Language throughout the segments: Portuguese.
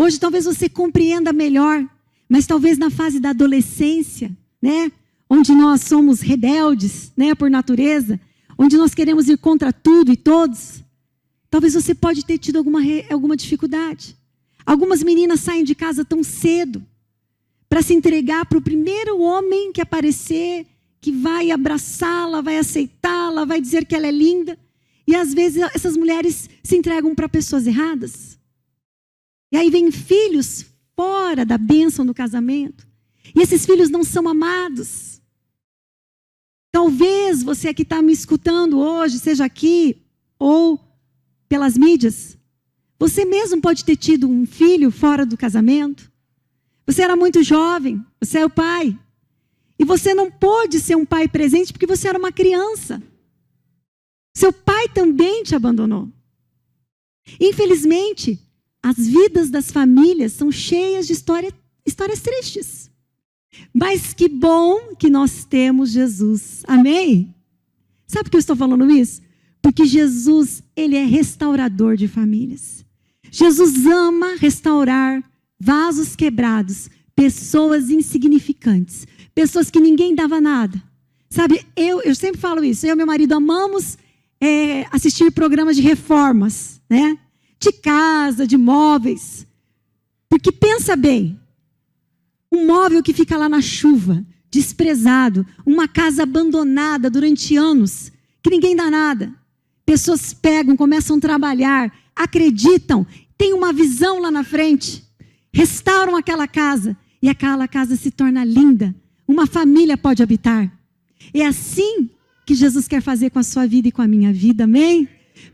Hoje talvez você compreenda melhor, mas talvez na fase da adolescência, né? Onde nós somos rebeldes, né? Por natureza, onde nós queremos ir contra tudo e todos. Talvez você pode ter tido alguma dificuldade. Algumas meninas saem de casa tão cedo para se entregar para o primeiro homem que aparecer, que vai abraçá-la, vai aceitá-la, vai dizer que ela é linda. E às vezes essas mulheres se entregam para pessoas erradas. E aí vem filhos fora da bênção do casamento. E esses filhos não são amados. Talvez você que está me escutando hoje, seja aqui ou pelas mídias, você mesmo pode ter tido um filho fora do casamento. Você era muito jovem, você é o pai. E você não pôde ser um pai presente porque você era uma criança. Seu pai também te abandonou. Infelizmente, as vidas das famílias são cheias de histórias tristes. Mas que bom que nós temos Jesus. Amém? Sabe por que eu estou falando isso? Porque Jesus, ele é restaurador de famílias. Jesus ama restaurar vasos quebrados, pessoas insignificantes, pessoas que ninguém dava nada. Sabe, eu sempre falo isso, eu e meu marido amamos assistir programas de reformas, né? De casa, de móveis. Porque pensa bem, um móvel que fica lá na chuva, desprezado, uma casa abandonada durante anos, que ninguém dá nada. Pessoas pegam, começam a trabalhar, acreditam, têm uma visão lá na frente, restauram aquela casa e aquela casa se torna linda. Uma família pode habitar. É assim que Jesus quer fazer com a sua vida e com a minha vida, amém?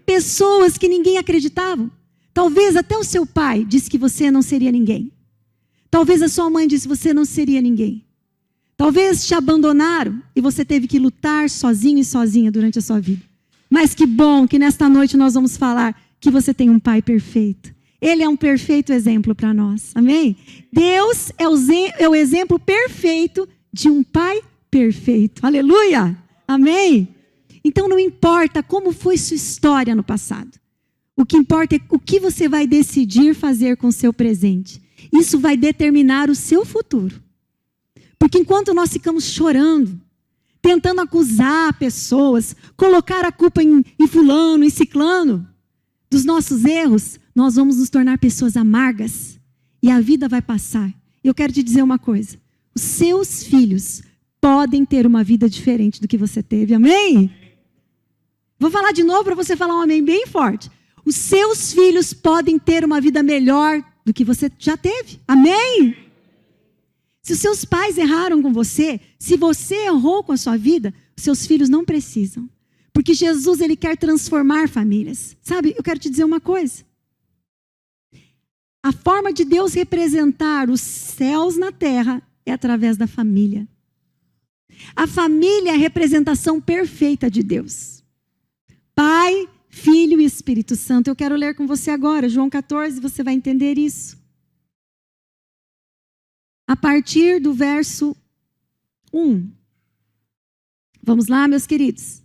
Pessoas que ninguém acreditava. Talvez até o seu pai disse que você não seria ninguém. Talvez a sua mãe disse que você não seria ninguém. Talvez te abandonaram e você teve que lutar sozinho e sozinha durante a sua vida. Mas que bom que nesta noite nós vamos falar que você tem um pai perfeito. Ele é um perfeito exemplo para nós, amém? Deus é o exemplo perfeito de um pai perfeito, aleluia, amém? Então não importa como foi sua história no passado. O que importa é o que você vai decidir fazer com o seu presente. Isso vai determinar o seu futuro. Porque enquanto nós ficamos chorando, tentando acusar pessoas, colocar a culpa em fulano, em ciclano, dos nossos erros, nós vamos nos tornar pessoas amargas. E a vida vai passar. Eu quero te dizer uma coisa. Os seus filhos podem ter uma vida diferente do que você teve. Amém? Vou falar de novo para você falar um amém bem forte. Os seus filhos podem ter uma vida melhor do que você já teve. Amém? Se os seus pais erraram com você, se você errou com a sua vida, os seus filhos não precisam. Porque Jesus, ele quer transformar famílias. Sabe, eu quero te dizer uma coisa. A forma de Deus representar os céus na terra é através da família. A família é a representação perfeita de Deus. Pai, Filho e Espírito Santo. Eu quero ler com você agora, João 14, você vai entender isso. A partir do verso 1. Vamos lá, meus queridos.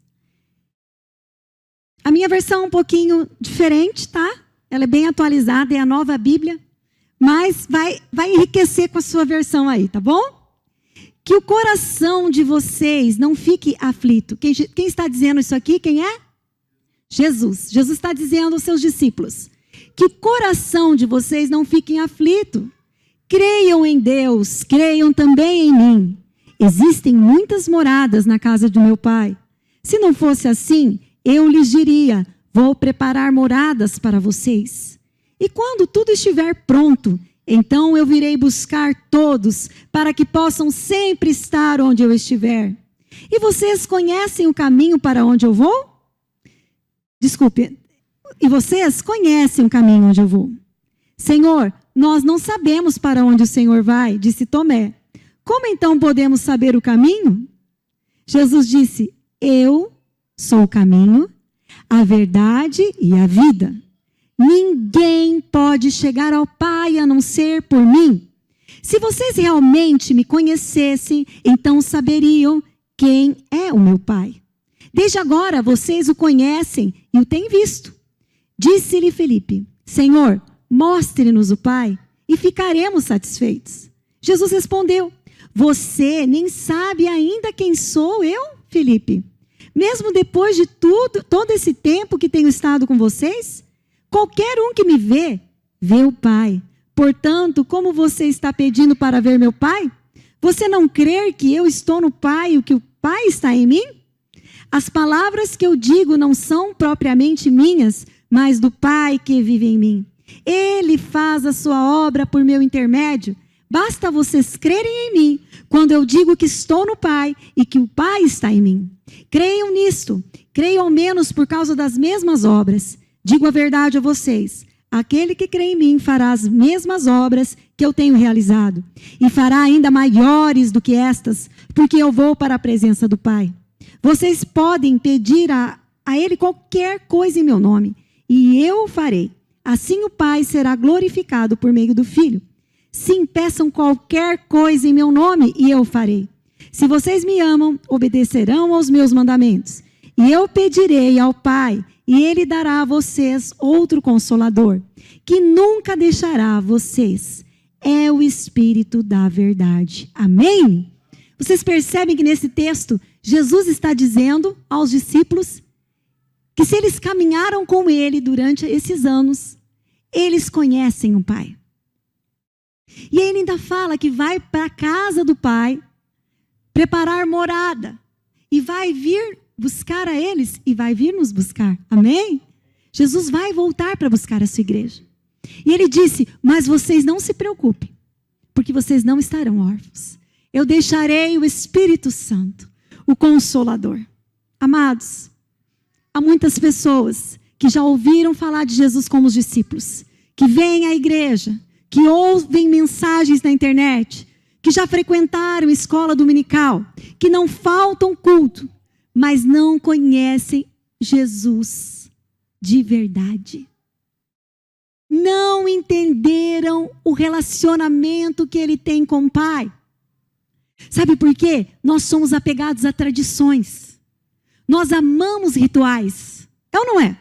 A minha versão é um pouquinho diferente, tá? Ela é bem atualizada, é a nova Bíblia. Mas vai enriquecer com a sua versão aí, tá bom? Que o coração de vocês não fique aflito. Quem está dizendo isso aqui, quem é? Jesus. Jesus está dizendo aos seus discípulos. Que o coração de vocês não fique aflito. Creiam em Deus, creiam também em mim. Existem muitas moradas na casa do meu Pai. Se não fosse assim, eu lhes diria, vou preparar moradas para vocês. E quando tudo estiver pronto, então eu virei buscar todos, para que possam sempre estar onde eu estiver. E vocês conhecem o caminho para onde eu vou? Desculpe, e vocês conhecem o caminho onde eu vou? Senhor, nós não sabemos para onde o Senhor vai, disse Tomé. Como então podemos saber o caminho? Jesus disse, eu sou o caminho, a verdade e a vida. Ninguém pode chegar ao Pai a não ser por mim. Se vocês realmente me conhecessem, então saberiam quem é o meu Pai. Desde agora vocês o conhecem e o têm visto. Disse-lhe Felipe, Senhor, mostre-nos o Pai, e ficaremos satisfeitos. Jesus respondeu: você nem sabe ainda quem sou eu, Felipe? Mesmo depois de todo esse tempo que tenho estado com vocês, qualquer um que me vê, vê o Pai. Portanto, como você está pedindo para ver meu Pai? Você não crê que eu estou no Pai e que o Pai está em mim? As palavras que eu digo não são propriamente minhas, mas do Pai que vive em mim. Ele faz a sua obra por meu intermédio. Basta vocês crerem em mim, quando eu digo que estou no Pai e que o Pai está em mim. Creiam nisto, creiam ao menos por causa das mesmas obras. Digo a verdade a vocês, aquele que crê em mim fará as mesmas obras que eu tenho realizado, e fará ainda maiores do que estas, porque eu vou para a presença do Pai. Vocês podem pedir a Ele qualquer coisa em meu nome, e eu o farei. Assim o Pai será glorificado por meio do Filho. Sim, peçam qualquer coisa em meu nome, e eu o farei. Se vocês me amam, obedecerão aos meus mandamentos. E eu pedirei ao Pai, e Ele dará a vocês outro Consolador, que nunca deixará vocês. É o Espírito da verdade. Amém? Vocês percebem que nesse texto, Jesus está dizendo aos discípulos que se eles caminharam com Ele durante esses anos, eles conhecem o Pai. E ele ainda fala que vai para a casa do Pai, preparar morada, e vai vir buscar a eles, e vai vir nos buscar. Amém? Jesus vai voltar para buscar a sua igreja. E ele disse: mas vocês não se preocupem, porque vocês não estarão órfãos. Eu deixarei o Espírito Santo, o Consolador. Amados, há muitas pessoas que já ouviram falar de Jesus como os discípulos, que vêm à igreja, que ouvem mensagens na internet, que já frequentaram escola dominical, que não faltam culto, mas não conhecem Jesus de verdade. Não entenderam o relacionamento que ele tem com o Pai. Sabe por quê? Nós somos apegados a tradições. Nós amamos rituais. É ou não é?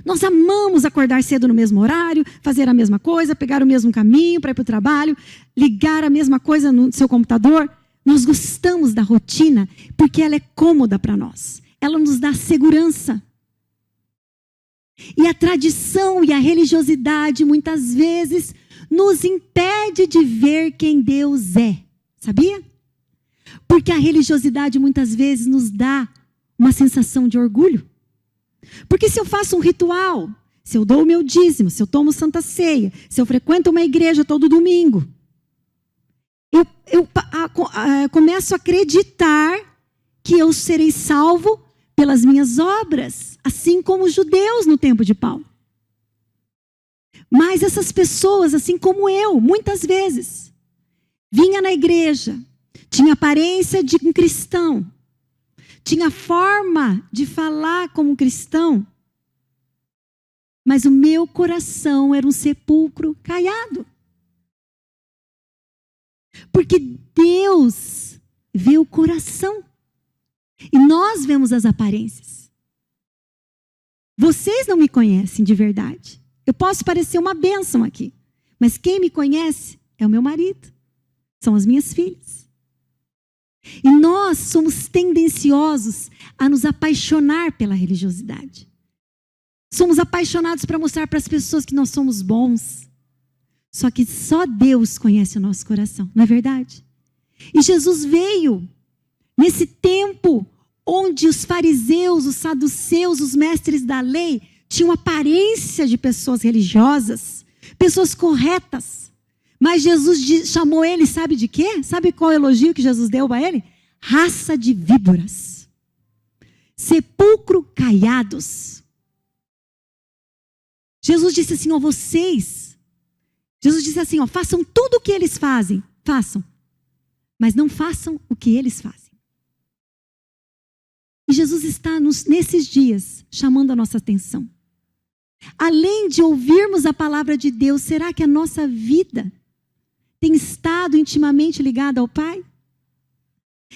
Nós amamos acordar cedo no mesmo horário, fazer a mesma coisa, pegar o mesmo caminho para ir para o trabalho, ligar a mesma coisa no seu computador. Nós gostamos da rotina porque ela é cômoda para nós. Ela nos dá segurança. E a tradição e a religiosidade muitas vezes nos impede de ver quem Deus é. Sabia? Porque a religiosidade muitas vezes nos dá uma sensação de orgulho. Porque se eu faço um ritual, se eu dou o meu dízimo, se eu tomo Santa Ceia, se eu frequento uma igreja todo domingo, eu começo a acreditar que eu serei salvo pelas minhas obras, assim como os judeus no tempo de Paulo. Mas essas pessoas, assim como eu, muitas vezes, vinha na igreja, tinha aparência de um cristão, tinha forma de falar como um cristão, mas o meu coração era um sepulcro caiado. Porque Deus vê o coração e nós vemos as aparências. Vocês não me conhecem de verdade. Eu posso parecer uma bênção aqui, mas quem me conhece é o meu marido, são as minhas filhas. E nós somos tendenciosos a nos apaixonar pela religiosidade. Somos apaixonados para mostrar para as pessoas que nós somos bons. Só que só Deus conhece o nosso coração, não é verdade? E Jesus veio nesse tempo onde os fariseus, os saduceus, os mestres da lei tinham aparência de pessoas religiosas, pessoas corretas. Mas Jesus chamou ele, sabe de quê? Sabe qual elogio que Jesus deu a ele? Raça de víboras. Sepulcro caiados. Jesus disse assim, Jesus disse assim, façam tudo o que eles fazem. Façam. Mas não façam o que eles fazem. E Jesus está nesses dias chamando a nossa atenção. Além de ouvirmos a palavra de Deus, será que a nossa vida tem estado intimamente ligada ao Pai?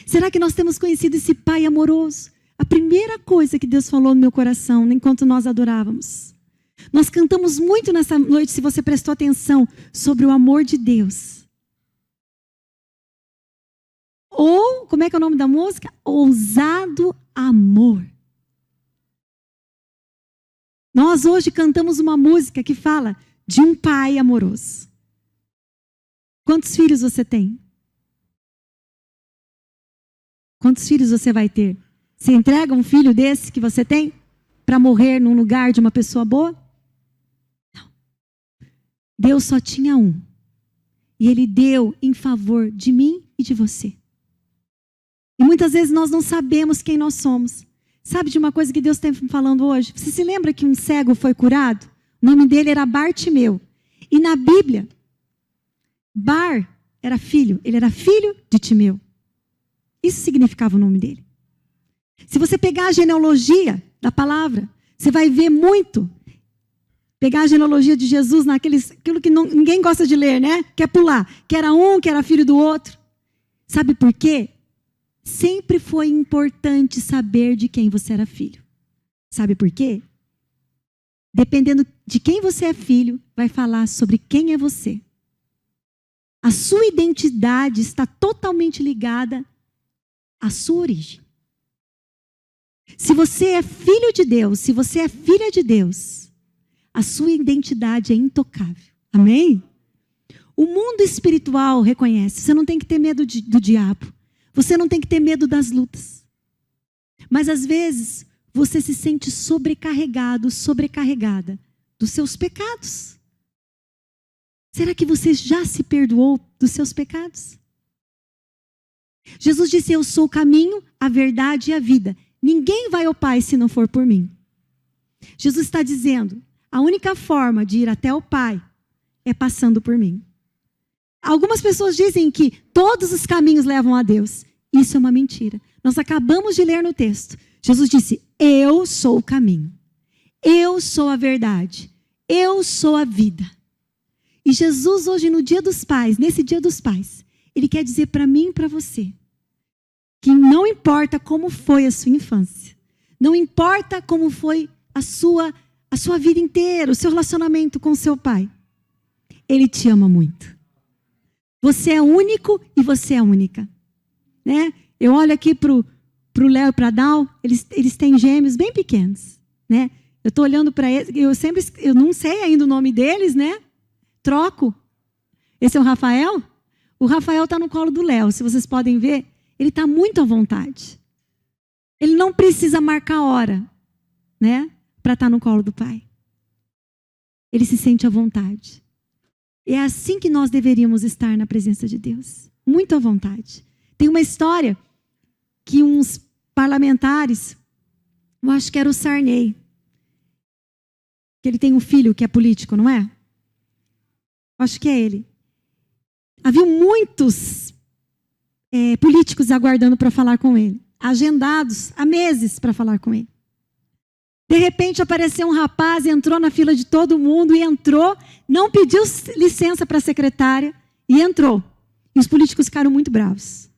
Será que nós temos conhecido esse Pai amoroso? A primeira coisa que Deus falou no meu coração, enquanto nós adorávamos, Nós cantamos muito nessa noite, se você prestou atenção, sobre o amor de Deus. Ou, como é que é o nome da música? Ousado amor. Nós hoje cantamos uma música que fala de um pai amoroso. Quantos filhos você tem? Quantos filhos você vai ter? Você entrega um filho desse que você tem para morrer num lugar de uma pessoa boa? Não. Deus só tinha um. E Ele deu em favor de mim e de você. E muitas vezes nós não sabemos quem nós somos. Sabe de uma coisa que Deus está falando hoje? Você se lembra que um cego foi curado? O nome dele era Bartimeu. E na Bíblia, Bar era filho. Ele era filho de Timeu. Isso significava o nome dele. Se você pegar a genealogia da palavra, você vai ver muito. Pegar a genealogia de Jesus aquilo que ninguém gosta de ler, né? Quer pular. Que era um, que era filho do outro. Sabe por quê? Sempre foi importante saber de quem você era filho. Sabe por quê? Dependendo de quem você é filho, vai falar sobre quem é você. A sua identidade está totalmente ligada à sua origem. Se você é filho de Deus, se você é filha de Deus, a sua identidade é intocável. Amém? O mundo espiritual reconhece. Você não tem que ter medo do diabo. Você não tem que ter medo das lutas. Mas às vezes, você se sente sobrecarregado, sobrecarregada dos seus pecados. Será que você já se perdoou dos seus pecados? Jesus disse, eu sou o caminho, a verdade e a vida. Ninguém vai ao Pai se não for por mim. Jesus está dizendo, a única forma de ir até o Pai é passando por mim. Algumas pessoas dizem que todos os caminhos levam a Deus. Isso é uma mentira. Nós acabamos de ler no texto. Jesus disse, eu sou o caminho. Eu sou a verdade. Eu sou a vida. E Jesus hoje no Dia dos Pais, nesse Dia dos Pais, Ele quer dizer para mim e para você, que não importa como foi a sua infância, não importa como foi a sua vida inteira, o seu relacionamento com seu pai, Ele te ama muito. Você é único e você é única. Né? Eu olho aqui para o Léo e para a Dal, eles têm gêmeos bem pequenos. Né? Eu estou olhando para eles, eu não sei ainda o nome deles, né? Troco. Esse é o Rafael? O Rafael está no colo do Léo, se vocês podem ver, ele está muito à vontade. Ele não precisa marcar hora, né? Para estar no colo do pai. Ele se sente à vontade. É assim que nós deveríamos estar na presença de Deus. Muito à vontade. Tem uma história que uns parlamentares, eu acho que era o Sarney, que ele tem um filho que é político, não é? Acho que é ele. Havia muitos políticos aguardando para falar com ele. Agendados há meses para falar com ele. De repente apareceu um rapaz, entrou na fila de todo mundo e entrou, não pediu licença para a secretária e entrou. E os políticos ficaram muito bravos.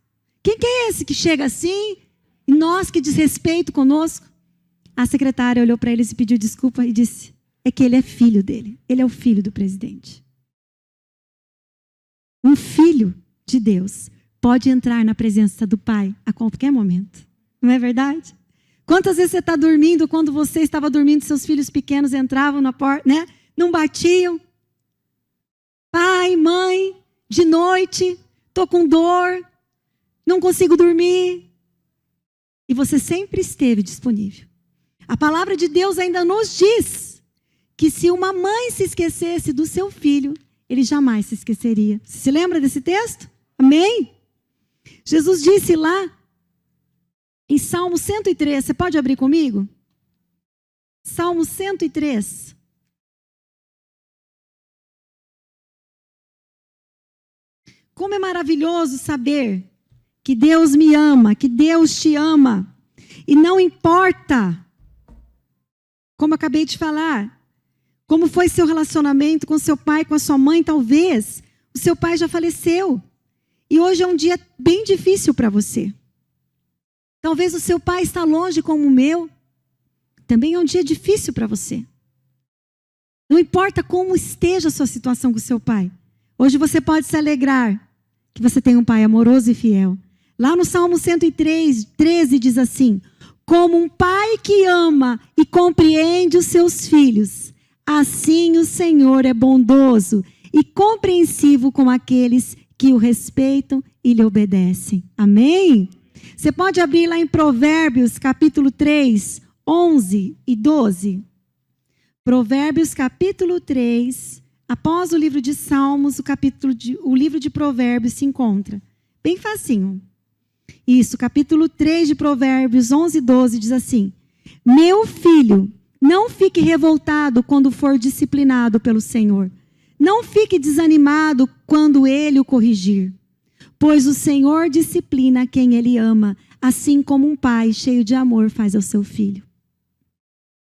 Quem que é esse que chega assim? E nós que desrespeito conosco? A secretária olhou para eles e pediu desculpa e disse, é que ele é filho dele. Ele é o filho do presidente. Um filho de Deus pode entrar na presença do Pai a qualquer momento. Não é verdade? Quantas vezes você está dormindo, quando você estava dormindo, seus filhos pequenos entravam na porta, né? Não batiam. Pai, mãe, de noite, estou com dor, não consigo dormir. E você sempre esteve disponível. A palavra de Deus ainda nos diz que se uma mãe se esquecesse do seu filho, ele jamais se esqueceria. Você se lembra desse texto? Amém? Jesus disse lá, em Salmo 103, você pode abrir comigo? Salmo 103. Como é maravilhoso saber que Deus me ama, que Deus te ama. E não importa, como acabei de falar, como foi seu relacionamento com seu pai, com a sua mãe, talvez o seu pai já faleceu. E hoje é um dia bem difícil para você. Talvez o seu pai está longe como o meu. Também é um dia difícil para você. Não importa como esteja a sua situação com o seu pai. Hoje você pode se alegrar que você tem um pai amoroso e fiel. Lá no Salmo 103:13 diz assim: como um pai que ama e compreende os seus filhos, assim o Senhor é bondoso e compreensivo com aqueles que o respeitam e lhe obedecem. Amém? Você pode abrir lá em Provérbios, capítulo 3, 11 e 12. Provérbios, capítulo 3, após o livro de Salmos, o livro de Provérbios se encontra. Bem facinho. Isso, capítulo 3 de Provérbios, 11 e 12, diz assim: meu filho, não fique revoltado quando for disciplinado pelo Senhor. Não fique desanimado quando Ele o corrigir. Pois o Senhor disciplina quem Ele ama, assim como um pai cheio de amor faz ao seu filho.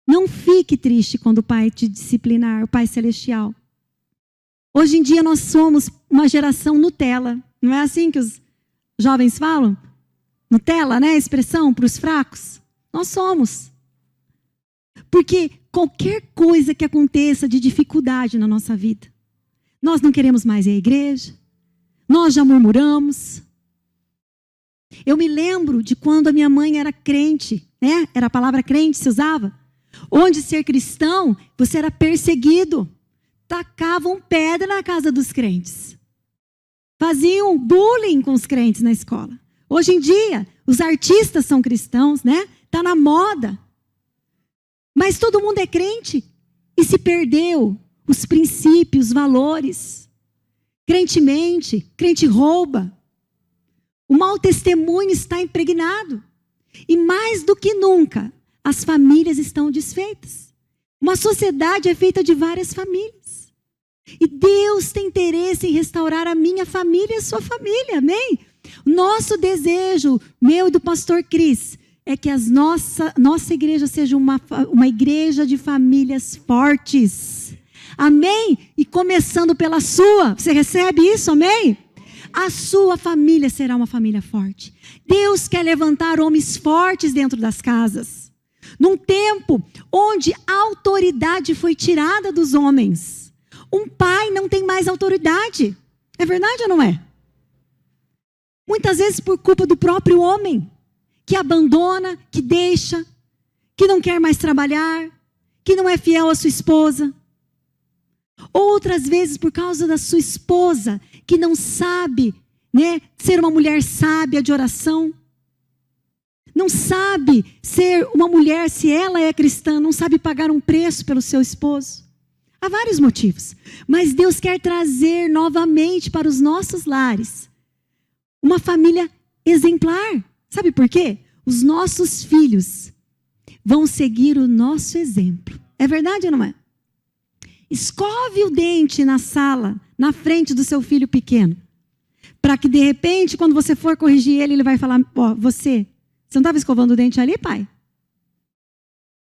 Não fique triste quando o pai te disciplinar, o Pai Celestial. Hoje em dia nós somos uma geração Nutella. Não é assim que os jovens falam? Nutella, né? A expressão para os fracos. Nós somos. Porque qualquer coisa que aconteça de dificuldade na nossa vida, nós não queremos mais ir à igreja, nós já murmuramos. Eu me lembro de quando a minha mãe era crente, né? Era a palavra crente se usava. Onde ser cristão, você era perseguido. Tacavam pedra na casa dos crentes. Faziam bullying com os crentes na escola. Hoje em dia, os artistas são cristãos, né? Está na moda. Mas todo mundo é crente e se perdeu os princípios, os valores. Crente mente, crente rouba. O mau testemunho está impregnado. E mais do que nunca, as famílias estão desfeitas. Uma sociedade é feita de várias famílias. E Deus tem interesse em restaurar a minha família e a sua família, amém? Nosso desejo, meu e do pastor Cris, é que nossa igreja seja uma igreja de famílias fortes. Amém? E começando pela sua. Você recebe isso, amém? A sua família será uma família forte. Deus quer levantar homens fortes dentro das casas. Num tempo onde a autoridade foi tirada dos homens. Um pai não tem mais autoridade. É verdade ou não é? Muitas vezes por culpa do próprio homem, que abandona, que deixa, que não quer mais trabalhar, que não é fiel à sua esposa. Outras vezes por causa da sua esposa, que não sabe, né, ser uma mulher sábia de oração. Não sabe ser uma mulher, se ela é cristã, não sabe pagar um preço pelo seu esposo. Há vários motivos. Mas Deus quer trazer novamente para os nossos lares uma família exemplar. Sabe por quê? Os nossos filhos vão seguir o nosso exemplo. É verdade ou não é? Escove o dente na sala, na frente do seu filho pequeno. Para que de repente, quando você for corrigir ele, ele vai falar: ó, você não estava escovando o dente ali, pai?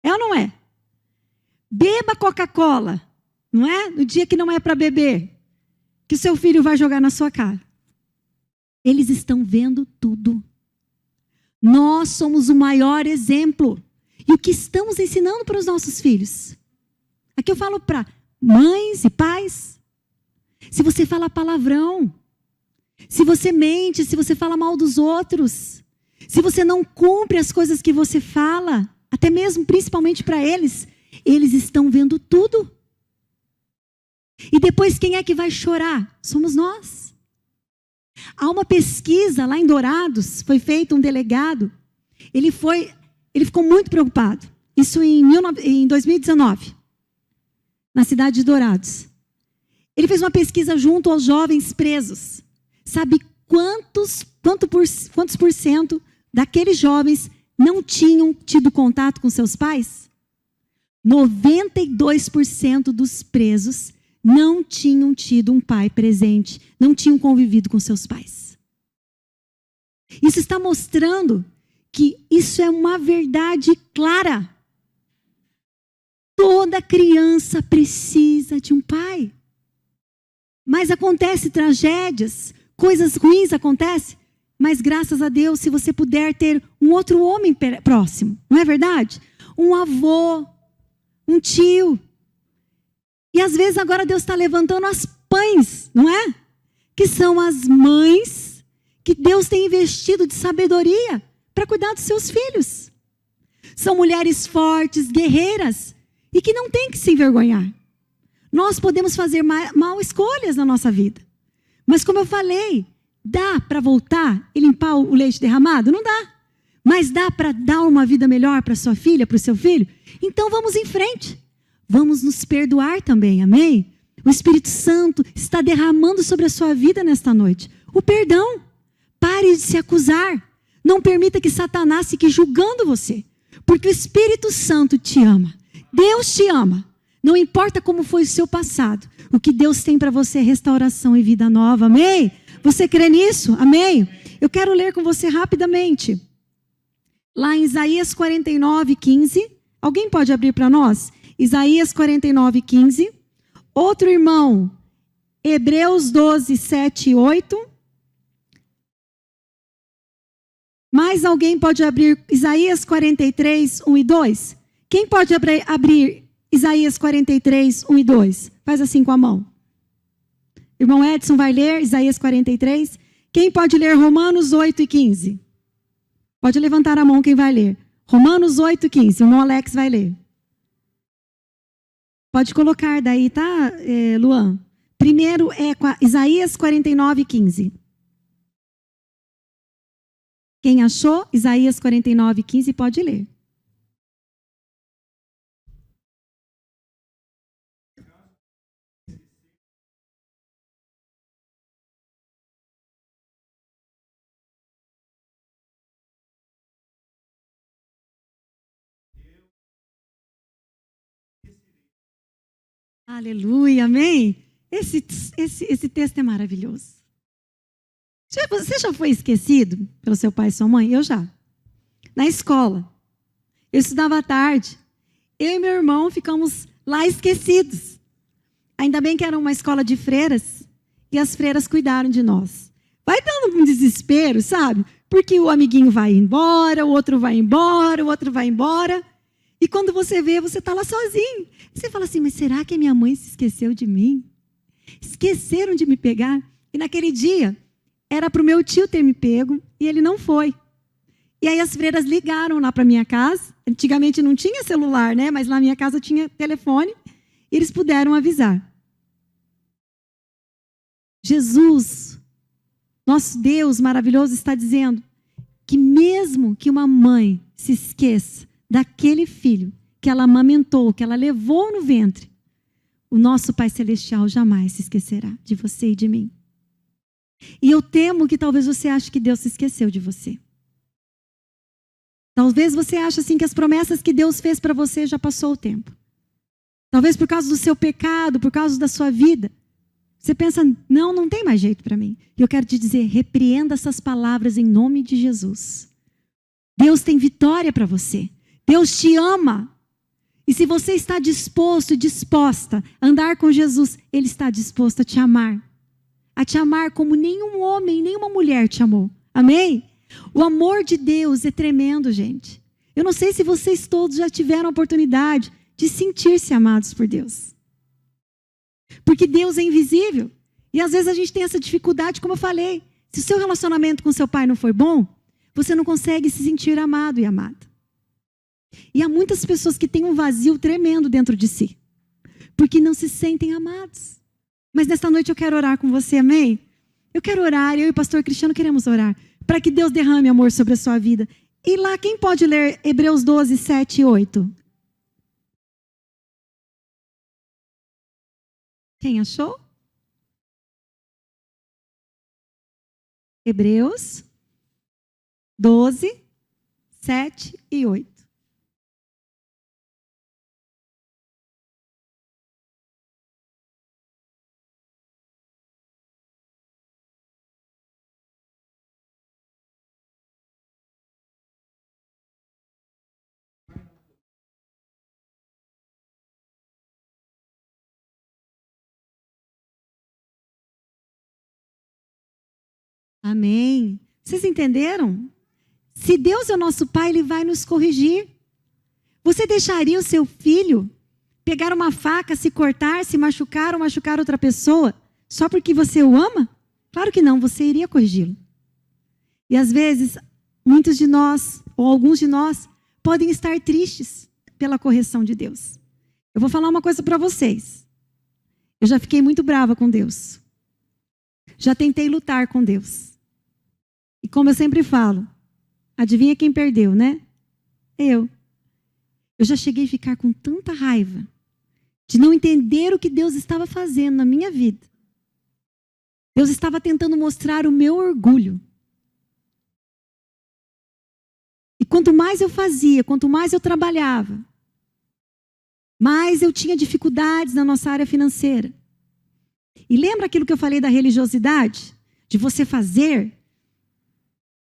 É ou não é? Beba Coca-Cola, não é? No dia que não é para beber, que o seu filho vai jogar na sua cara. Eles estão vendo tudo. Nós somos o maior exemplo. E o que estamos ensinando para os nossos filhos? Aqui eu falo para mães e pais. Se você fala palavrão, se você mente, se você fala mal dos outros, se você não cumpre as coisas que você fala, até mesmo principalmente para eles, eles estão vendo tudo. E depois quem é que vai chorar? Somos nós. Há uma pesquisa lá em Dourados, foi feito um delegado, ele ficou muito preocupado. Isso em 2019, na cidade de Dourados. Ele fez uma pesquisa junto aos jovens presos. Sabe quantos por cento daqueles jovens não tinham tido contato com seus pais? 92% dos presos não tinham tido um pai presente, não tinham convivido com seus pais. Isso está mostrando que isso é uma verdade clara. Toda criança precisa de um pai. Mas acontecem tragédias, coisas ruins acontecem, mas graças a Deus, se você puder ter um outro homem próximo, não é verdade? Um avô, um tio, E às vezes agora Deus está levantando as mães, não é? Que são as mães que Deus tem investido de sabedoria para cuidar dos seus filhos. São mulheres fortes, guerreiras, e que não têm que se envergonhar. Nós podemos fazer mal escolhas na nossa vida. Mas como eu falei, dá para voltar e limpar o leite derramado? Não dá. Mas dá para dar uma vida melhor para sua filha, para o seu filho? Então vamos em frente. Vamos nos perdoar também, amém? O Espírito Santo está derramando sobre a sua vida nesta noite. O perdão. Pare de se acusar. Não permita que Satanás fique julgando você. Porque o Espírito Santo te ama. Deus te ama. Não importa como foi o seu passado. O que Deus tem para você é restauração e vida nova. Amém? Você crê nisso? Amém? Eu quero ler com você rapidamente. Lá em Isaías 49, 15. Alguém pode abrir para nós? Isaías 49, 15. Outro irmão, Hebreus 12, 7 e 8. Mais alguém pode abrir Isaías 43, 1 e 2? Quem pode abrir Isaías 43, 1 e 2? Faz assim com a mão. Irmão Edson vai ler Isaías 43. Quem pode ler Romanos 8 e 15? Pode levantar a mão quem vai ler. Romanos 8 e 15. O irmão Alex vai ler. Pode colocar daí, tá, Luan? Primeiro é Isaías 49, 15. Quem achou? Isaías 49, 15, pode ler. Aleluia, amém? Esse texto é maravilhoso. Você já foi esquecido pelo seu pai e sua mãe? Eu já. Na escola. Eu estudava à tarde. Eu e meu irmão ficamos lá esquecidos. Ainda bem que era uma escola de freiras e as freiras cuidaram de nós. Vai dando um desespero, sabe? Porque o amiguinho vai embora, o outro vai embora, o outro vai embora. E quando você vê, você está lá sozinho. Você fala assim, mas será que a minha mãe se esqueceu de mim? Esqueceram de me pegar? E naquele dia, era para o meu tio ter me pego e ele não foi. E aí as freiras ligaram lá para minha casa. Antigamente não tinha celular, né? Mas lá na minha casa tinha telefone. E eles puderam avisar. Jesus, nosso Deus maravilhoso, está dizendo que mesmo que uma mãe se esqueça daquele filho que ela amamentou, que ela levou no ventre, o nosso Pai Celestial jamais se esquecerá de você e de mim. E eu temo que talvez você ache que Deus se esqueceu de você. Talvez você ache assim que as promessas que Deus fez para você já passou o tempo. Talvez por causa do seu pecado, por causa da sua vida. Você pensa, não tem mais jeito para mim. E eu quero te dizer, repreenda essas palavras em nome de Jesus. Deus tem vitória para você. Deus te ama. E se você está disposto e disposta a andar com Jesus, Ele está disposto a te amar. A te amar como nenhum homem, nenhuma mulher te amou. Amém? O amor de Deus é tremendo, gente. Eu não sei se vocês todos já tiveram a oportunidade de sentir-se amados por Deus. Porque Deus é invisível. E às vezes a gente tem essa dificuldade, como eu falei. Se o seu relacionamento com seu pai não foi bom, você não consegue se sentir amado e amada. E há muitas pessoas que têm um vazio tremendo dentro de si. Porque não se sentem amados. Mas nesta noite eu quero orar com você, amém? Eu quero orar, eu e o pastor Cristiano queremos orar. Para que Deus derrame amor sobre a sua vida. E lá, quem pode ler Hebreus 12, 7 e 8? Quem achou? Hebreus 12, 7 e 8. Amém. Vocês entenderam? Se Deus é o nosso Pai, Ele vai nos corrigir. Você deixaria o seu filho pegar uma faca, se cortar, se machucar ou machucar outra pessoa, só porque você o ama? Claro que não, você iria corrigi-lo. E às vezes, muitos de nós, ou alguns de nós, podem estar tristes pela correção de Deus. Eu vou falar uma coisa para vocês. Eu já fiquei muito brava com Deus. Já tentei lutar com Deus. E como eu sempre falo, adivinha quem perdeu, né? Eu. Eu já cheguei a ficar com tanta raiva de não entender o que Deus estava fazendo na minha vida. Deus estava tentando mostrar o meu orgulho. E quanto mais eu fazia, quanto mais eu trabalhava, mais eu tinha dificuldades na nossa área financeira. E lembra aquilo que eu falei da religiosidade? De você fazer?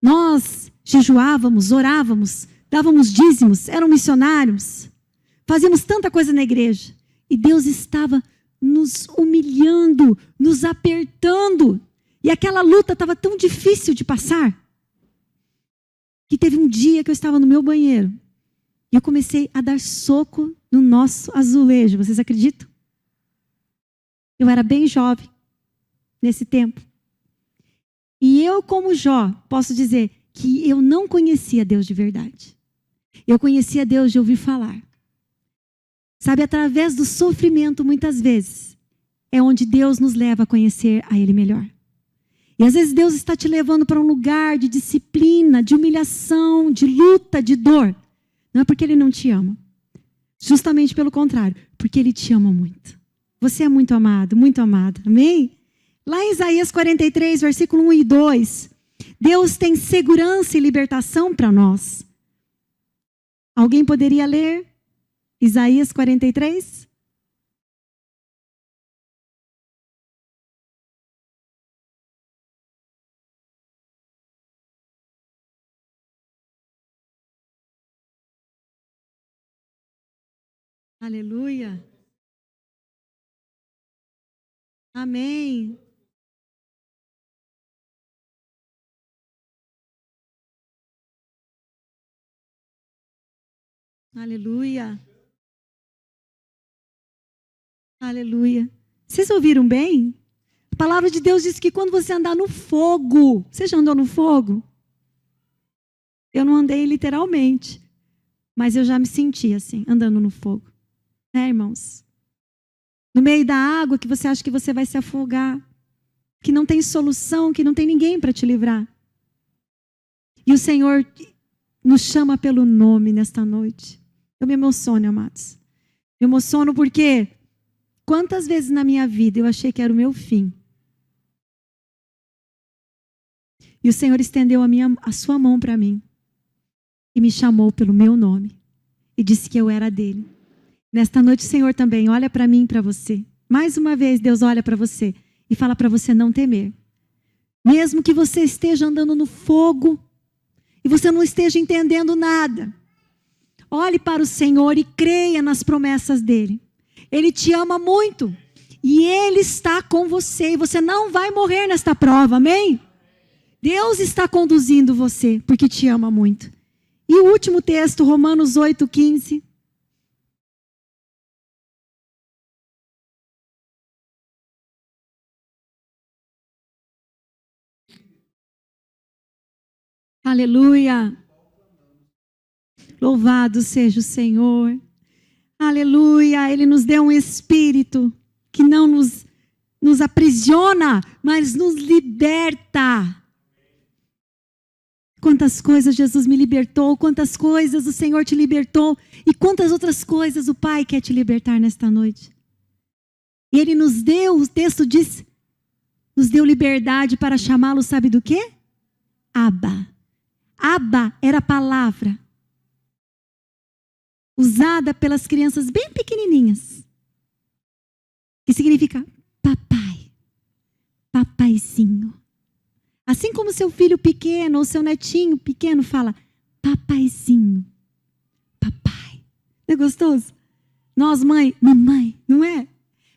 Nós jejuávamos, orávamos, dávamos dízimos, éramos missionários, fazíamos tanta coisa na igreja. E Deus estava nos humilhando, nos apertando. E aquela luta estava tão difícil de passar, que teve um dia que eu estava no meu banheiro e eu comecei a dar soco no nosso azulejo. Vocês acreditam? Eu era bem jovem nesse tempo. E eu, como Jó, posso dizer que eu não conhecia Deus de verdade. Eu conhecia Deus de ouvir falar. Sabe, através do sofrimento, muitas vezes, é onde Deus nos leva a conhecer a Ele melhor. E às vezes Deus está te levando para um lugar de disciplina, de humilhação, de luta, de dor. Não é porque Ele não te ama. Justamente pelo contrário, porque Ele te ama muito. Você é muito amado, muito amada. Amém? Lá em Isaías 43, versículo 1 e 2, Deus tem segurança e libertação para nós. Alguém poderia ler Isaías 43? Aleluia. Amém. Aleluia. Aleluia. Vocês ouviram bem? A palavra de Deus diz que quando você andar no fogo, você já andou no fogo? Eu não andei literalmente, mas eu já me senti assim, andando no fogo. Né, irmãos? No meio da água que você acha que você vai se afogar, que não tem solução, que não tem ninguém para te livrar. E o Senhor nos chama pelo nome nesta noite. Eu me emociono, amados. Me emociono porque quantas vezes na minha vida eu achei que era o meu fim. E o Senhor estendeu a sua mão para mim. E me chamou pelo meu nome. E disse que eu era dele. Nesta noite o Senhor também olha para mim e para você. Mais uma vez Deus olha para você e fala para você não temer. Mesmo que você esteja andando no fogo e você não esteja entendendo nada. Olhe para o Senhor e creia nas promessas dele. Ele te ama muito. E Ele está com você. E você não vai morrer nesta prova, amém? Deus está conduzindo você, porque te ama muito. E o último texto, Romanos 8:15. Aleluia. Louvado seja o Senhor. Aleluia. Ele nos deu um espírito que não nos aprisiona, mas nos liberta. Quantas coisas Jesus me libertou, quantas coisas o Senhor te libertou e quantas outras coisas o Pai quer te libertar nesta noite. E Ele nos deu, o texto diz, nos deu liberdade para chamá-lo, sabe do quê? Abba. Abba era a palavra usada pelas crianças bem pequenininhas, que significa papai, papaizinho. Assim como seu filho pequeno ou seu netinho pequeno fala, papaizinho, papai. Não é gostoso? Nós, mãe, mamãe, não é?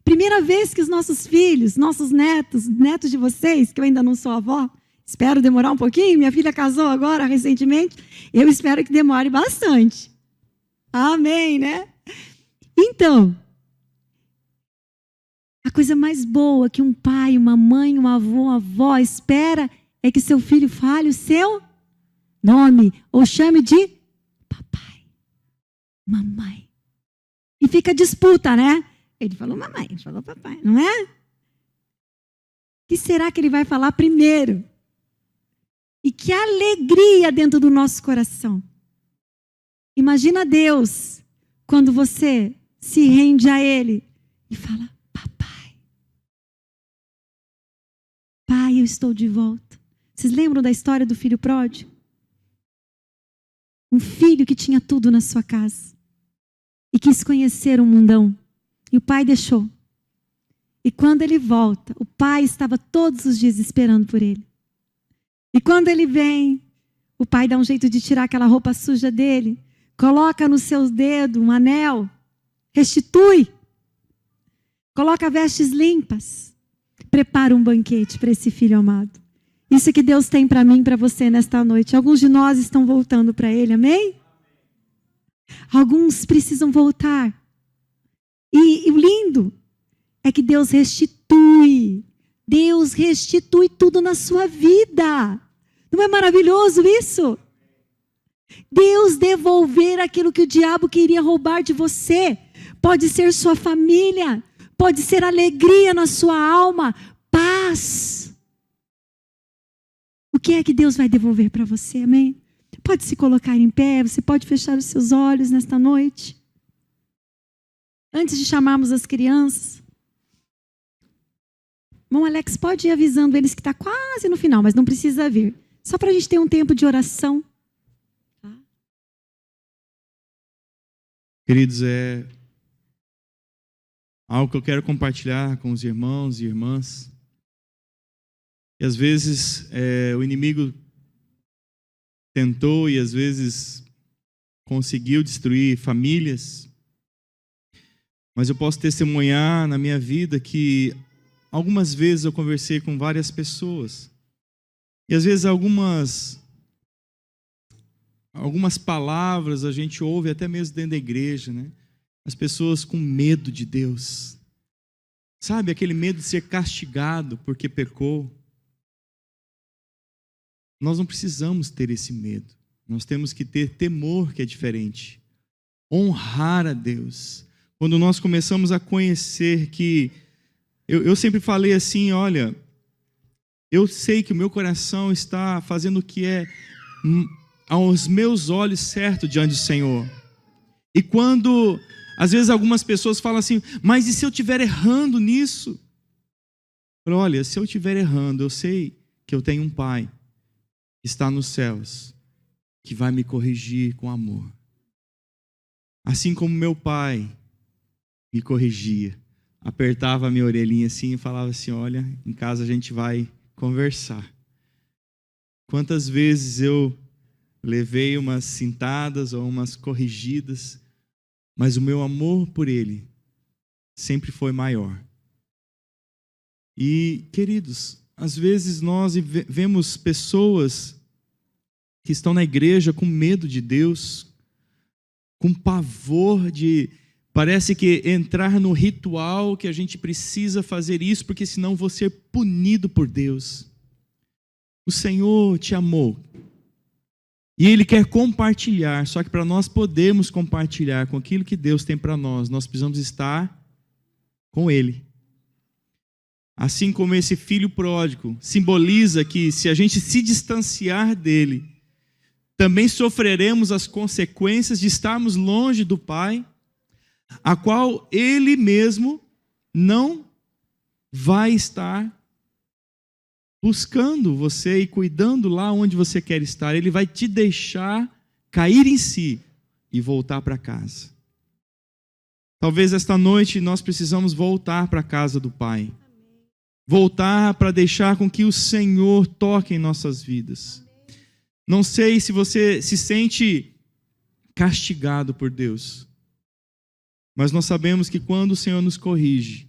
Primeira vez que os nossos filhos, nossos netos, netos de vocês, que eu ainda não sou avó, espero demorar um pouquinho, minha filha casou agora recentemente, eu espero que demore bastante. Amém, né? Então, a coisa mais boa que um pai, uma mãe, um avô, uma avó espera é que seu filho fale o seu nome, ou chame de papai, mamãe. E fica a disputa, né? Ele falou mamãe, ele falou papai, não é? O que será que ele vai falar primeiro? E que alegria dentro do nosso coração. Imagina Deus, quando você se rende a Ele e fala, papai, pai, eu estou de volta. Vocês lembram da história do filho pródigo? Um filho que tinha tudo na sua casa e quis conhecer o mundão. E o pai deixou. E quando ele volta, o pai estava todos os dias esperando por ele. E quando ele vem, o pai dá um jeito de tirar aquela roupa suja dele, coloca no seu dedo um anel, restitui, coloca vestes limpas, prepara um banquete para esse filho amado. Isso que Deus tem para mim e para você nesta noite. Alguns de nós estão voltando para Ele, amém? Alguns precisam voltar. E o lindo é que Deus restitui. Deus restitui tudo na sua vida. Não é maravilhoso isso? Deus devolver aquilo que o diabo queria roubar de você. Pode ser sua família, pode ser alegria na sua alma, paz. O que é que Deus vai devolver para você, amém? Pode se colocar em pé, você pode fechar os seus olhos nesta noite. Antes de chamarmos as crianças, irmão Alex, pode ir avisando eles que está quase no final, mas não precisa vir. Só para a gente ter um tempo de oração. Tá? Queridos, é algo que eu quero compartilhar com os irmãos e irmãs. E às vezes o inimigo tentou e às vezes conseguiu destruir famílias. Mas eu posso testemunhar na minha vida que algumas vezes eu conversei com várias pessoas. E às vezes algumas palavras a gente ouve até mesmo dentro da igreja, né? As pessoas com medo de Deus. Sabe, aquele medo de ser castigado porque pecou. Nós não precisamos ter esse medo. Nós temos que ter temor, que é diferente. Honrar a Deus. Quando nós começamos a conhecer que... Eu sempre falei assim, olha, eu sei que o meu coração está fazendo o que é aos meus olhos certo diante do Senhor. E quando, às vezes algumas pessoas falam assim, mas e se eu estiver errando nisso? Eu falo, olha, se eu estiver errando, eu sei que eu tenho um Pai que está nos céus, que vai me corrigir com amor. Assim como meu pai me corrigia, apertava a minha orelhinha assim e falava assim, olha, em casa a gente vai conversar. Quantas vezes eu levei umas cintadas ou umas corrigidas, mas o meu amor por ele sempre foi maior. E, queridos, às vezes nós vemos pessoas que estão na igreja com medo de Deus, com pavor de... Parece que entrar no ritual que a gente precisa fazer isso, porque senão vou ser punido por Deus. O Senhor te amou. E Ele quer compartilhar, só que para nós podermos compartilhar com aquilo que Deus tem para nós, nós precisamos estar com Ele. Assim como esse filho pródigo simboliza que se a gente se distanciar dele, também sofreremos as consequências de estarmos longe do Pai, a qual Ele mesmo não vai estar buscando você e cuidando lá onde você quer estar. Ele vai te deixar cair em si e voltar para casa. Talvez esta noite nós precisamos voltar para a casa do Pai. Voltar para deixar com que o Senhor toque em nossas vidas. Não sei se você se sente castigado por Deus, mas nós sabemos que quando o Senhor nos corrige,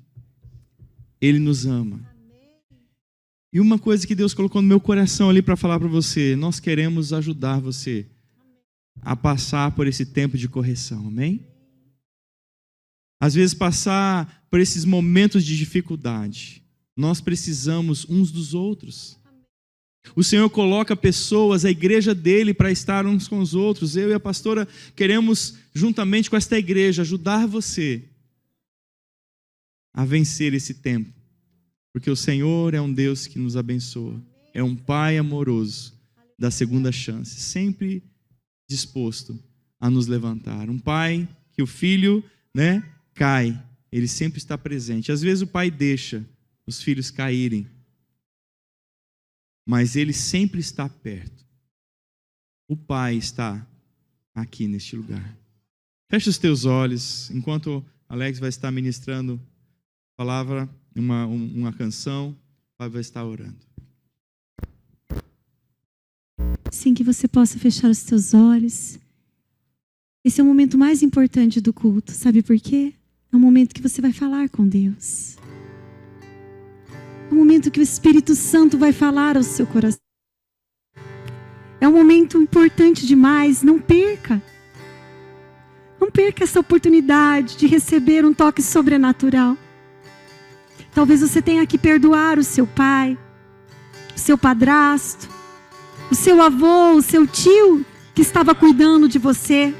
Ele nos ama. E uma coisa que Deus colocou no meu coração ali para falar para você, nós queremos ajudar você a passar por esse tempo de correção, amém? às vezes passar por esses momentos de dificuldade, nós precisamos uns dos outros. O Senhor coloca pessoas, a igreja dele, para estar uns com os outros. Eu e a pastora queremos, juntamente com esta igreja, ajudar você a vencer esse tempo. Porque o Senhor é um Deus que nos abençoa. É um Pai amoroso da segunda chance, sempre disposto a nos levantar. Um Pai que o filho, cai, ele sempre está presente. Às vezes o pai deixa os filhos caírem, mas ele sempre está perto. O Pai está aqui neste lugar. Fecha os teus olhos, enquanto Alex vai estar ministrando a palavra, uma canção, o Pai vai estar orando. Sim, que você possa fechar os teus olhos. Esse é o momento mais importante do culto, sabe por quê? É um momento que você vai falar com Deus. É um momento que o Espírito Santo vai falar ao seu coração. É um momento importante demais, não perca. Não perca essa oportunidade de receber um toque sobrenatural. Talvez você tenha que perdoar o seu pai, o seu padrasto, o seu avô, o seu tio que estava cuidando de você.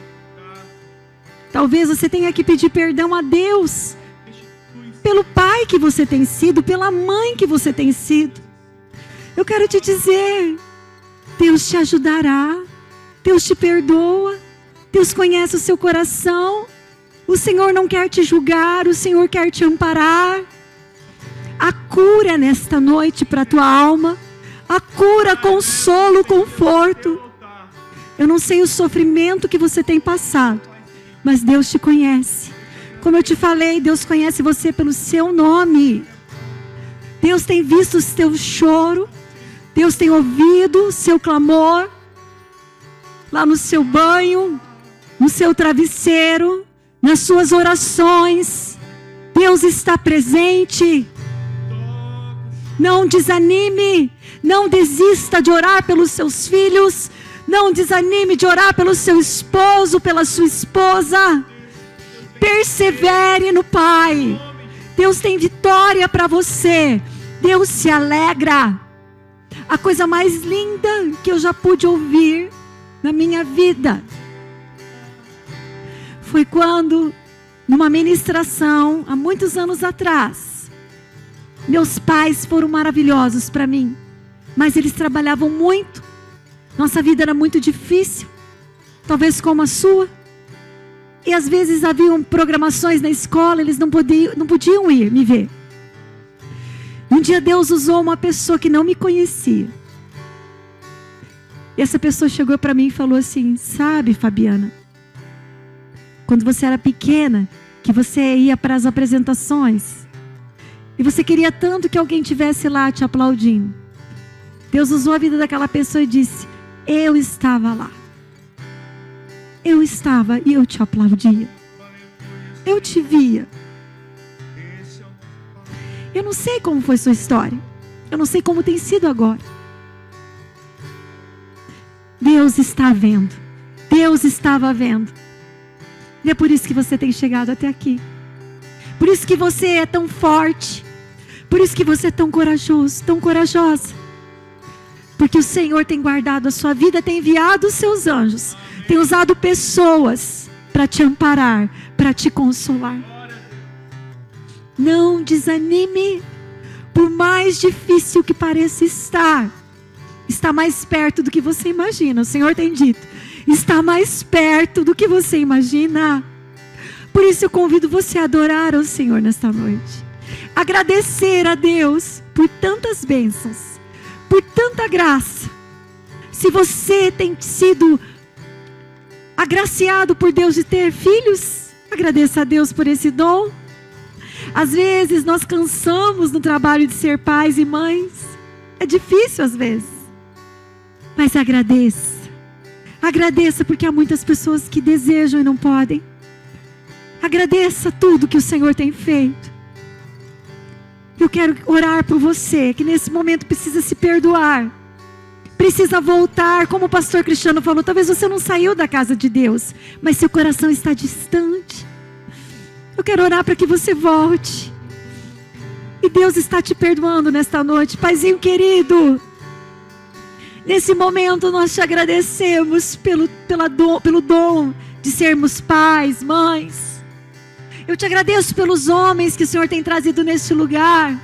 Talvez você tenha que pedir perdão a Deus pelo pai que você tem sido, pela mãe que você tem sido. Eu quero te dizer, Deus te ajudará, Deus te perdoa, Deus conhece o seu coração. O Senhor não quer te julgar, o Senhor quer te amparar. A cura nesta noite para a tua alma, a cura, consolo, conforto. Eu não sei o sofrimento que você tem passado, mas Deus te conhece. Como eu te falei, Deus conhece você pelo seu nome. Deus tem visto o teu choro. Deus tem ouvido o seu clamor. Lá no seu banho, no seu travesseiro, nas suas orações. Deus está presente. Não desanime. Não desista de orar pelos seus filhos. Não desanime de orar pelo seu esposo, pela sua esposa. Persevere no Pai. Deus tem vitória para você. Deus se alegra. A coisa mais linda que eu já pude ouvir na minha vida foi quando, numa ministração, há muitos anos atrás, meus pais foram maravilhosos para mim, mas eles trabalhavam muito. Nossa vida era muito difícil, talvez como a sua. E às vezes haviam programações na escola, eles não podiam ir me ver. Um dia Deus usou uma pessoa que não me conhecia. E essa pessoa chegou para mim e falou assim: sabe, Fabiana, quando você era pequena, que você ia para as apresentações, e você queria tanto que alguém estivesse lá te aplaudindo. Deus usou a vida daquela pessoa e disse: eu estava lá. Eu estava e eu te aplaudia. Eu te via. Eu não sei como foi sua história. Eu não sei como tem sido agora. Deus está vendo. Deus estava vendo. E é por isso que você tem chegado até aqui. Por isso que você é tão forte. Por isso que você é tão corajoso, tão corajosa. Porque o Senhor tem guardado a sua vida, tem enviado os seus anjos, tem usado pessoas para te amparar, para te consolar. Não desanime, por mais difícil que pareça estar, está mais perto do que você imagina. O Senhor tem dito, está mais perto do que você imagina. Por isso eu convido você a adorar ao Senhor nesta noite, agradecer a Deus por tantas bênçãos, por tanta graça. Se você tem sido agraciado por Deus de ter filhos, agradeça a Deus por esse dom. Às vezes nós cansamos no trabalho de ser pais e mães. É difícil às vezes. Mas agradeça. Agradeça porque há muitas pessoas que desejam e não podem. Agradeça tudo que o Senhor tem feito. Eu quero orar por você que nesse momento precisa se perdoar. Precisa voltar, como o pastor Cristiano falou, talvez você não saiu da casa de Deus, mas seu coração está distante. Eu quero orar para que você volte. E Deus está te perdoando nesta noite. Paizinho querido, nesse momento nós te agradecemos pelo dom de sermos pais, mães. Eu te agradeço pelos homens que o Senhor tem trazido neste lugar.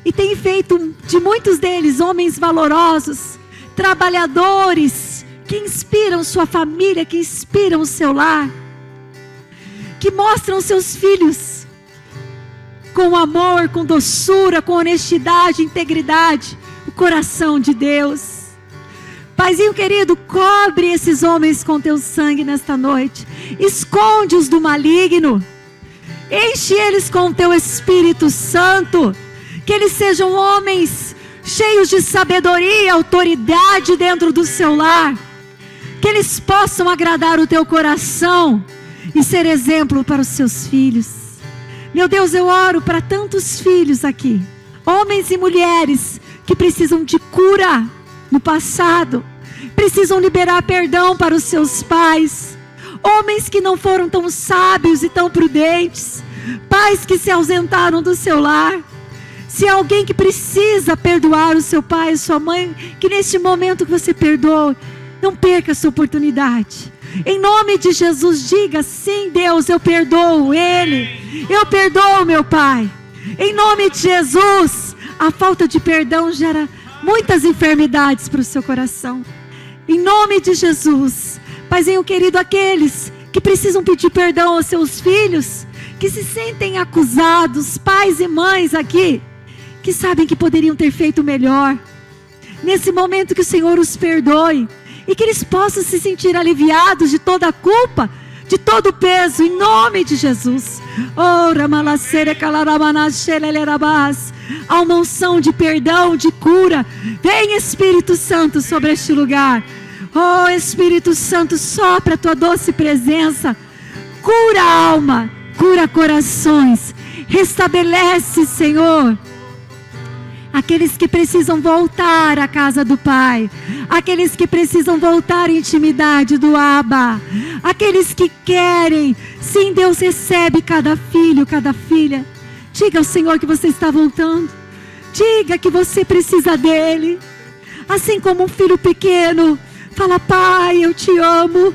E tem feito de muitos deles homens valorosos, trabalhadores, que inspiram sua família, que inspiram o seu lar, que mostram seus filhos com amor, com doçura, com honestidade, integridade, o coração de Deus. Paizinho querido, cobre esses homens com teu sangue nesta noite, esconde-os do maligno, enche eles com teu Espírito Santo, que eles sejam homens cheios de sabedoria e autoridade dentro do seu lar, que eles possam agradar o teu coração e ser exemplo para os seus filhos. Meu Deus, eu oro para tantos filhos aqui, homens e mulheres que precisam de cura no passado, precisam liberar perdão para os seus pais, homens que não foram tão sábios e tão prudentes, pais que se ausentaram do seu lar. Se há alguém que precisa perdoar o seu pai e sua mãe, que neste momento que você perdoa, não perca essa oportunidade. Em nome de Jesus, diga: sim, Deus, eu perdoo ele, eu perdoo meu pai. Em nome de Jesus, a falta de perdão gera muitas enfermidades para o seu coração. Em nome de Jesus, Paizinho querido, aqueles que precisam pedir perdão aos seus filhos, que se sentem acusados, pais e mães aqui, que sabem que poderiam ter feito melhor, nesse momento que o Senhor os perdoe, e que eles possam se sentir aliviados de toda a culpa, de todo o peso, em nome de Jesus. Há uma unção de perdão, de cura. Vem, Espírito Santo, sobre este lugar. Oh, Espírito Santo, sopra a tua doce presença, cura a alma, cura corações, restabelece, Senhor, aqueles que precisam voltar à casa do Pai, aqueles que precisam voltar à intimidade do Abba, aqueles que querem, sim, Deus recebe cada filho, cada filha. Diga ao Senhor que você está voltando, diga que você precisa dEle, assim como um filho pequeno fala: Pai, eu te amo,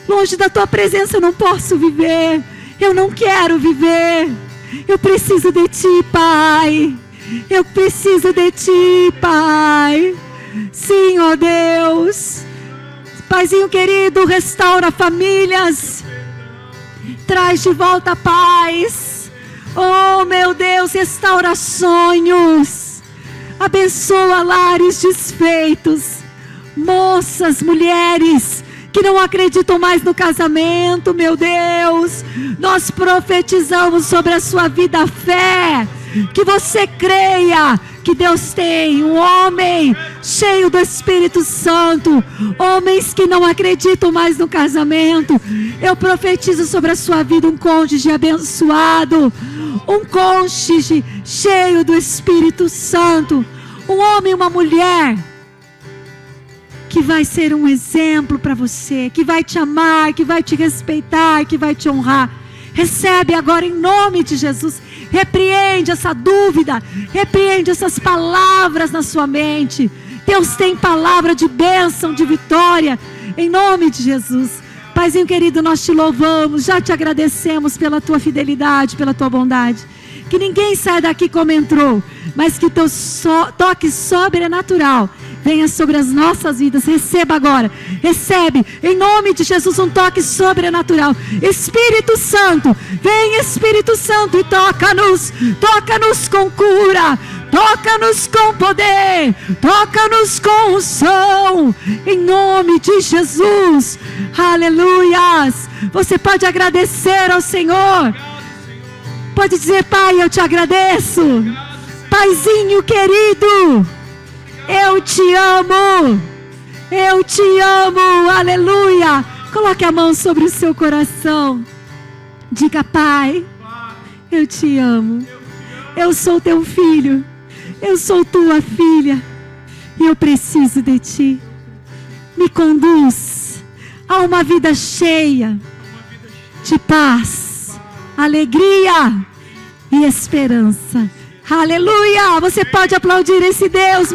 longe da tua presença eu não posso viver, eu não quero viver, eu preciso de ti, Pai. Eu preciso de ti, Pai. Sim, ó Deus. Paizinho querido, restaura famílias, traz de volta a paz. Oh, meu Deus, restaura sonhos, abençoa lares desfeitos, moças, mulheres que não acreditam mais no casamento. Meu Deus, nós profetizamos sobre a sua vida a fé, que você creia que Deus tem um homem cheio do Espírito Santo, homens que não acreditam mais no casamento. Eu profetizo sobre a sua vida um cônjuge abençoado, um cônjuge cheio do Espírito Santo, um homem e uma mulher que vai ser um exemplo para você, que vai te amar, que vai te respeitar, que vai te honrar. Recebe agora em nome de Jesus. Repreende essa dúvida, repreende essas palavras na sua mente. Deus tem palavra de bênção, de vitória, em nome de Jesus. Paizinho querido, nós te louvamos, já te agradecemos pela tua fidelidade, pela tua bondade. Que ninguém saia daqui como entrou, mas que o teu toque sobrenatural venha sobre as nossas vidas. Receba agora, recebe em nome de Jesus um toque sobrenatural. Espírito Santo, vem Espírito Santo e toca-nos, toca-nos com cura, toca-nos com poder, toca-nos com unção, em nome de Jesus. Aleluias. Você pode agradecer ao Senhor, pode dizer: Pai, eu te agradeço, Paizinho querido, eu te amo, eu te amo, aleluia. Coloque a mão sobre o seu coração, diga: Pai, eu te amo, eu sou teu filho, eu sou tua filha, e eu preciso de ti. Me conduz a uma vida cheia de paz, alegria e esperança. Aleluia! Você pode aplaudir esse Deus.